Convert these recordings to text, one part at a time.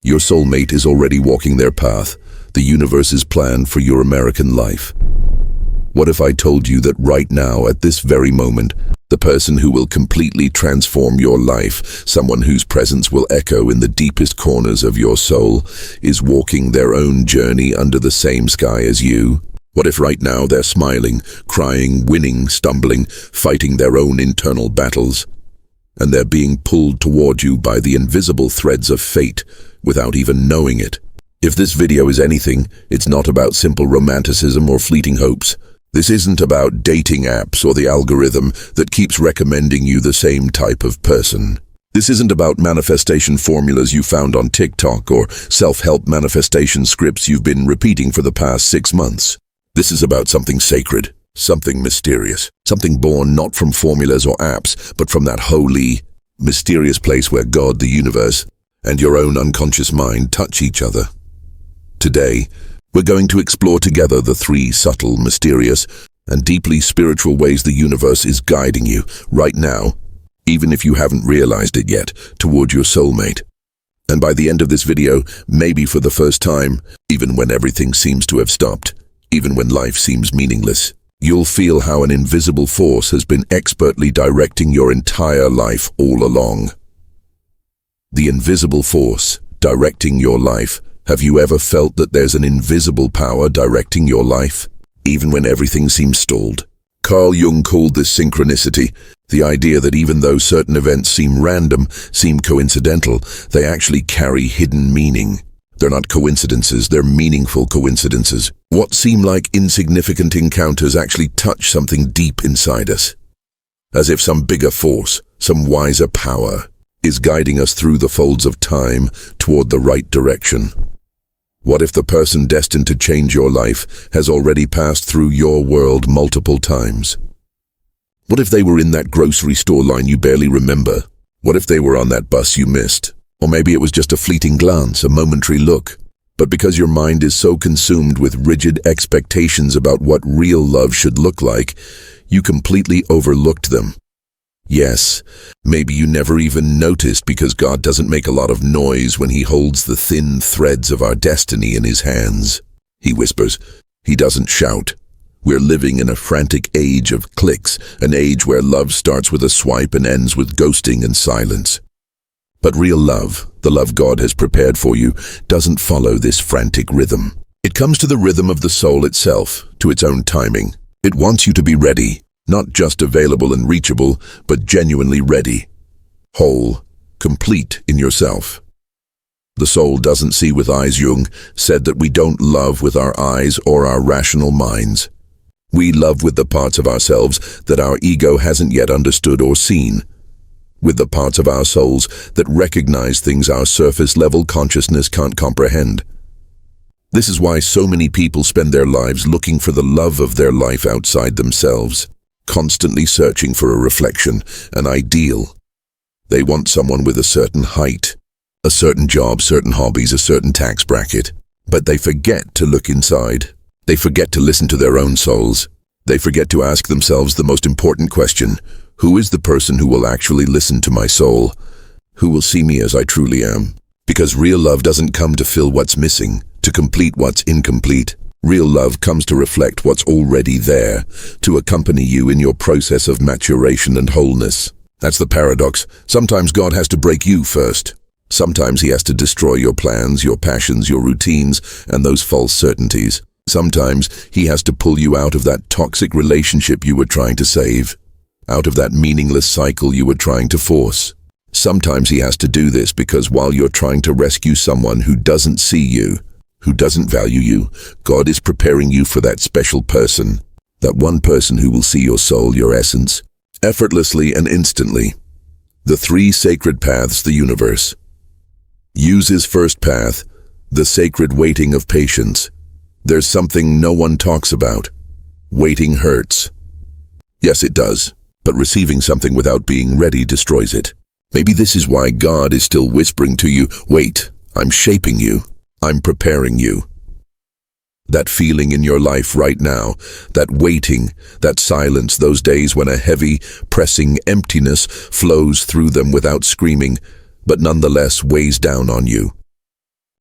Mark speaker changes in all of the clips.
Speaker 1: Your soulmate is already walking their path, the universe's plan for your American life. What if I told you that right now, at this very moment, the person who will completely transform your life, someone whose presence will echo in the deepest corners of your soul, is walking their own journey under the same sky as you? What if right now they're smiling, crying, winning, stumbling, fighting their own internal battles, and they're being pulled toward you by the invisible threads of fate without even knowing it? If this video is anything, it's not about simple romanticism or fleeting hopes. This isn't about dating apps or the algorithm that keeps recommending you the same type of person. This isn't about manifestation formulas you found on TikTok or self-help manifestation scripts you've been repeating for the past 6 months. This is about something sacred, something mysterious, something born not from formulas or apps, but from that holy, mysterious place where God, the universe, and your own unconscious mind touch each other. Today, we're going to explore together the 3 subtle, mysterious, and deeply spiritual ways the universe is guiding you right now, even if you haven't realized it yet, toward your soulmate. And by the end of this video, maybe for the first time, even when everything seems to have stopped, even when life seems meaningless, you'll feel how an invisible force has been expertly directing your entire life all along. The invisible force directing your life. Have you ever felt that there's an invisible power directing your life, even when everything seems stalled? Carl Jung called this synchronicity, the idea that even though certain events seem random, seem coincidental, they actually carry hidden meaning. They're not coincidences, they're meaningful coincidences. What seem like insignificant encounters actually touch something deep inside us. As if some bigger force, some wiser power, is guiding us through the folds of time toward the right direction. What if the person destined to change your life has already passed through your world multiple times? What if they were in that grocery store line you barely remember? What if they were on that bus you missed? Or maybe it was just a fleeting glance, a momentary look. But because your mind is so consumed with rigid expectations about what real love should look like, you completely overlooked them. Yes, maybe you never even noticed because God doesn't make a lot of noise when He holds the thin threads of our destiny in His hands. He whispers. He doesn't shout. We're living in a frantic age of clicks, an age where love starts with a swipe and ends with ghosting and silence. But real love, the love God has prepared for you, doesn't follow this frantic rhythm. It comes to the rhythm of the soul itself, to its own timing. It wants you to be ready. Not just available and reachable, but genuinely ready, whole, complete in yourself. The soul doesn't see with eyes. Jung said that we don't love with our eyes or our rational minds. We love with the parts of ourselves that our ego hasn't yet understood or seen, with the parts of our souls that recognize things our surface-level consciousness can't comprehend. This is why so many people spend their lives looking for the love of their life outside themselves, constantly searching for a reflection, an ideal. They want someone with a certain height, a certain job, certain hobbies, a certain tax bracket. But they forget to look inside. They forget to listen to their own souls. They forget to ask themselves the most important question: who is the person who will actually listen to my soul? Who will see me as I truly am? Because real love doesn't come to fill what's missing, to complete what's incomplete. Real love comes to reflect what's already there, to accompany you in your process of maturation and wholeness. That's the paradox. Sometimes God has to break you first. Sometimes He has to destroy your plans, your passions, your routines, and those false certainties. Sometimes He has to pull you out of that toxic relationship you were trying to save, out of that meaningless cycle you were trying to force. Sometimes He has to do this because while you're trying to rescue someone who doesn't see you, who doesn't value you, God is preparing you for that special person, that one person who will see your soul, your essence, effortlessly and instantly. The 3 sacred paths the universe. Use His first path, the sacred waiting of patience. There's something no one talks about. Waiting hurts. Yes, it does, but receiving something without being ready destroys it. Maybe this is why God is still whispering to you, wait, I'm shaping you. I'm preparing you. That feeling in your life right now, that waiting, that silence, those days when a heavy, pressing emptiness flows through them without screaming, but nonetheless weighs down on you.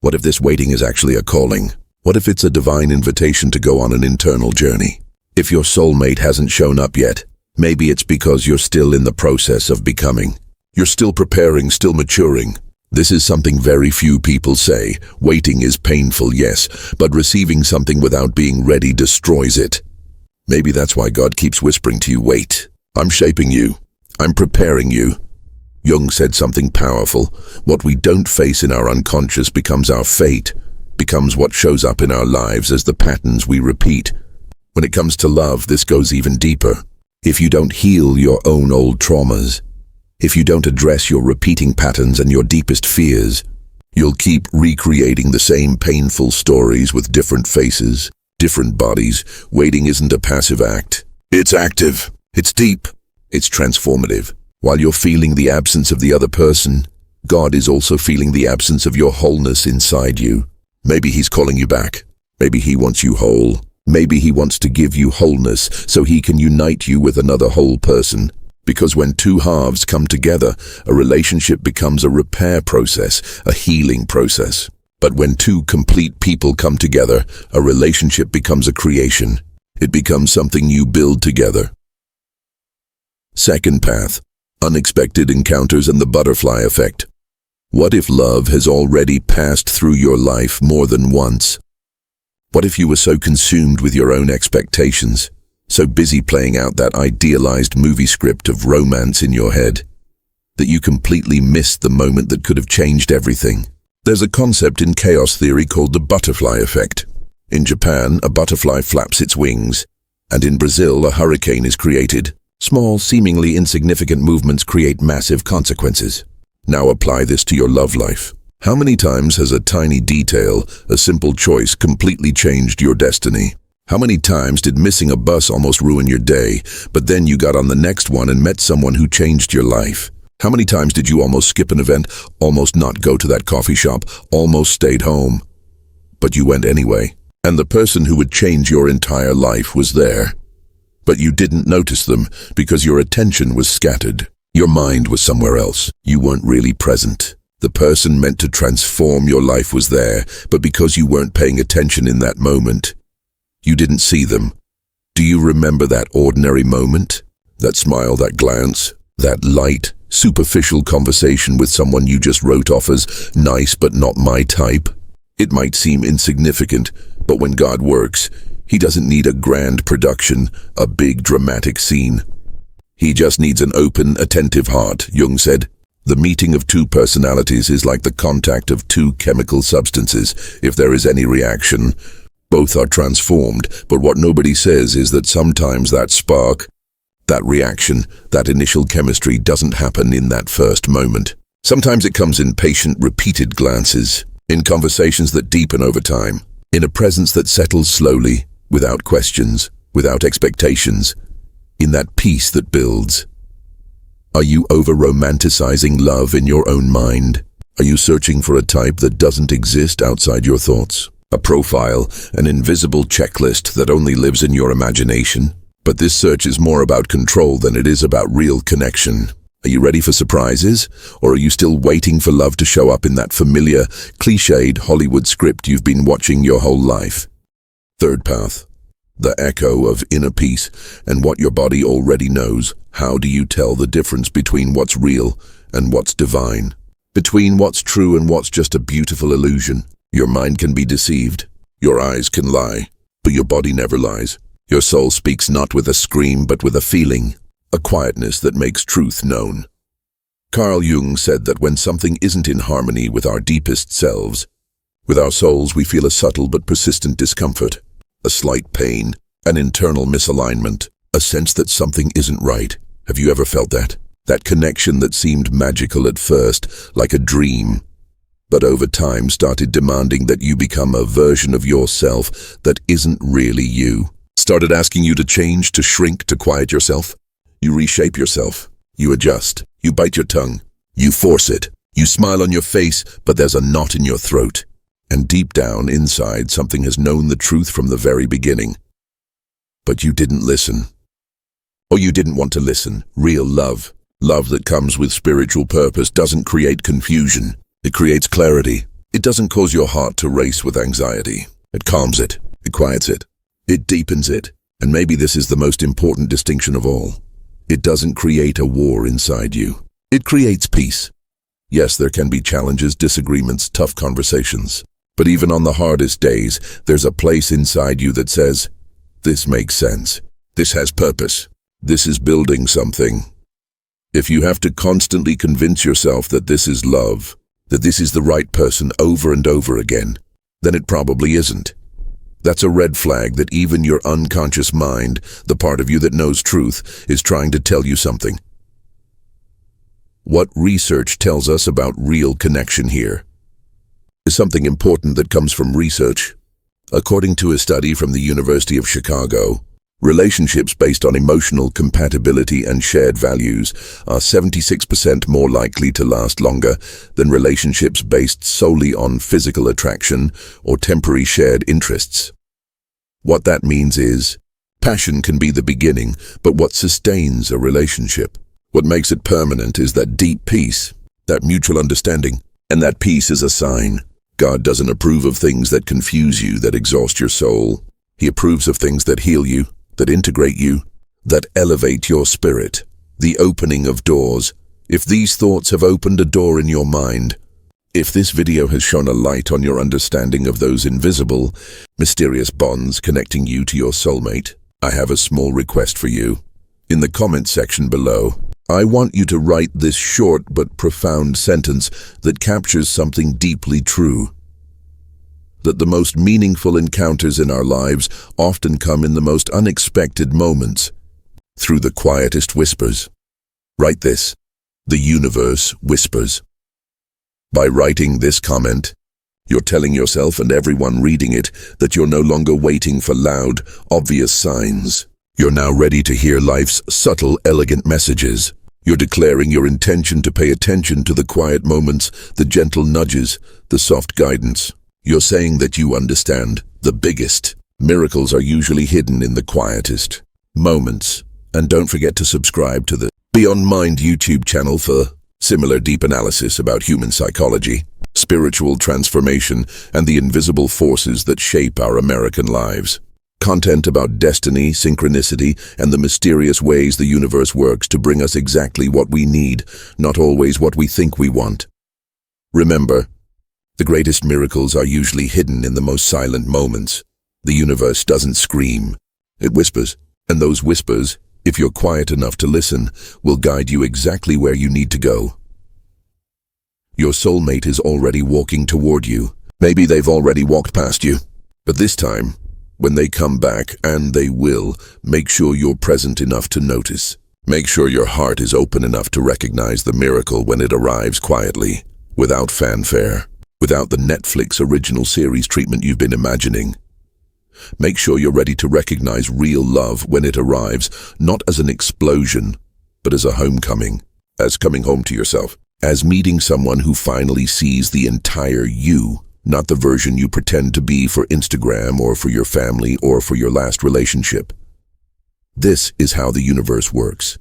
Speaker 1: What if this waiting is actually a calling? What if it's a divine invitation to go on an internal journey? If your soulmate hasn't shown up yet, maybe it's because you're still in the process of becoming. You're still preparing, still maturing. This is something very few people say. Waiting is painful, yes, but receiving something without being ready destroys it. Maybe that's why God keeps whispering to you, wait. I'm shaping you. I'm preparing you. Jung said something powerful. What we don't face in our unconscious becomes our fate, becomes what shows up in our lives as the patterns we repeat. When it comes to love, this goes even deeper. If you don't heal your own old traumas, if you don't address your repeating patterns and your deepest fears, you'll keep recreating the same painful stories with different faces, different bodies. Waiting isn't a passive act. It's active. It's deep. It's transformative. While you're feeling the absence of the other person, God is also feeling the absence of your wholeness inside you. Maybe He's calling you back. Maybe He wants you whole. Maybe He wants to give you wholeness so He can unite you with another whole person. Because when two halves come together, a relationship becomes a repair process, a healing process. But when two complete people come together, a relationship becomes a creation. It becomes something you build together. Second path, unexpected encounters and the butterfly effect. What if love has already passed through your life more than once? What if you were so consumed with your own expectations, so busy playing out that idealized movie script of romance in your head, that you completely missed the moment that could have changed everything? There's a concept in chaos theory called the butterfly effect. In Japan, a butterfly flaps its wings, and in Brazil, a hurricane is created. Small, seemingly insignificant movements create massive consequences. Now apply this to your love life. How many times has a tiny detail, a simple choice, completely changed your destiny? How many times did missing a bus almost ruin your day, but then you got on the next one and met someone who changed your life? How many times did you almost skip an event, almost not go to that coffee shop, almost stayed home? But you went anyway, and the person who would change your entire life was there. But you didn't notice them because your attention was scattered. Your mind was somewhere else. You weren't really present. The person meant to transform your life was there, but because you weren't paying attention in that moment, you didn't see them. Do you remember that ordinary moment? That smile, that glance, that light, superficial conversation with someone you just wrote off as nice but not my type? It might seem insignificant, but when God works, He doesn't need a grand production, a big dramatic scene. He just needs an open, attentive heart, Jung said. The meeting of two personalities is like the contact of two chemical substances. If there is any reaction, both are transformed, but what nobody says is that sometimes that spark, that reaction, that initial chemistry doesn't happen in that first moment. Sometimes it comes in patient, repeated glances, in conversations that deepen over time, in a presence that settles slowly, without questions, without expectations, in that peace that builds. Are you over-romanticizing love in your own mind? Are you searching for a type that doesn't exist outside your thoughts? A profile, an invisible checklist that only lives in your imagination? But this search is more about control than it is about real connection. Are you ready for surprises? Or are you still waiting for love to show up in that familiar, cliched Hollywood script you've been watching your whole life? Third path, the echo of inner peace and what your body already knows. How do you tell the difference between what's real and what's divine? Between what's true and what's just a beautiful illusion? Your mind can be deceived. Your eyes can lie, but your body never lies. Your soul speaks not with a scream, but with a feeling, a quietness that makes truth known. Carl Jung said that when something isn't in harmony with our deepest selves, with our souls, we feel a subtle but persistent discomfort, a slight pain, an internal misalignment, a sense that something isn't right. Have you ever felt that? That connection that seemed magical at first, like a dream, but over time started demanding that you become a version of yourself that isn't really you. Started asking you to change, to shrink, to quiet yourself. You reshape yourself. You adjust. You bite your tongue. You force it. You smile on your face, but there's a knot in your throat. And deep down inside, something has known the truth from the very beginning. But you didn't listen. Or you didn't want to listen. Real love, love that comes with spiritual purpose, doesn't create confusion. It creates clarity. It doesn't cause your heart to race with anxiety. It calms it. It quiets it. It deepens it. And maybe this is the most important distinction of all. It doesn't create a war inside you. It creates peace. Yes, there can be challenges, disagreements, tough conversations. But even on the hardest days, there's a place inside you that says, this makes sense. This has purpose. This is building something. If you have to constantly convince yourself that this is love, that this is the right person over and over again, then it probably isn't. That's a red flag that even your unconscious mind, the part of you that knows truth, is trying to tell you something. What research tells us about real connection here is something important that comes from research. According to a study from the University of Chicago, relationships based on emotional compatibility and shared values are 76% more likely to last longer than relationships based solely on physical attraction or temporary shared interests. What that means is, passion can be the beginning, but what sustains a relationship, what makes it permanent, is that deep peace, that mutual understanding, and that peace is a sign. God doesn't approve of things that confuse you, that exhaust your soul. He approves of things that heal you, that integrate you, that elevate your spirit. The opening of doors. If these thoughts have opened a door in your mind, if this video has shone a light on your understanding of those invisible, mysterious bonds connecting you to your soulmate, I have a small request for you. In the comment section below, I want you to write this short but profound sentence that captures something deeply true. That the most meaningful encounters in our lives often come in the most unexpected moments, through the quietest whispers. Write this: the universe whispers. By writing this comment, you're telling yourself and everyone reading it that you're no longer waiting for loud, obvious signs. You're now ready to hear life's subtle, elegant messages. You're declaring your intention to pay attention to the quiet moments, the gentle nudges, the soft guidance. You're saying that you understand the biggest miracles are usually hidden in the quietest moments. And don't forget to subscribe to the Beyond Mind YouTube channel for similar deep analysis about human psychology, spiritual transformation, and the invisible forces that shape our American lives. Content about destiny, synchronicity, and the mysterious ways the universe works to bring us exactly what we need, not always what we think we want. Remember, the greatest miracles are usually hidden in the most silent moments. The universe doesn't scream. It whispers, and those whispers, if you're quiet enough to listen, will guide you exactly where you need to go. Your soulmate is already walking toward you. Maybe they've already walked past you. But this time, when they come back, and they will, make sure you're present enough to notice. Make sure your heart is open enough to recognize the miracle when it arrives quietly, without fanfare, without the Netflix original series treatment you've been imagining. Make sure you're ready to recognize real love when it arrives, not as an explosion, but as a homecoming, as coming home to yourself, as meeting someone who finally sees the entire you, not the version you pretend to be for Instagram or for your family or for your last relationship. This is how the universe works.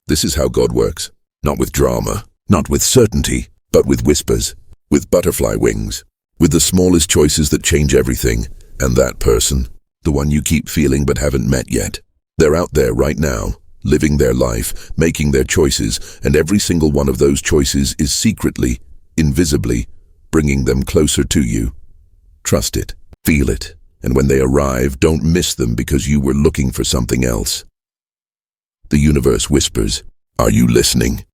Speaker 1: This is how God works, not with drama, not with certainty, but with whispers, with butterfly wings, with the smallest choices that change everything. And that person, the one you keep feeling but haven't met yet, they're out there right now, living their life, making their choices, and every single one of those choices is secretly, invisibly, bringing them closer to you. Trust it, feel it, and when they arrive, don't miss them because you were looking for something else. The universe whispers, "Are you listening?"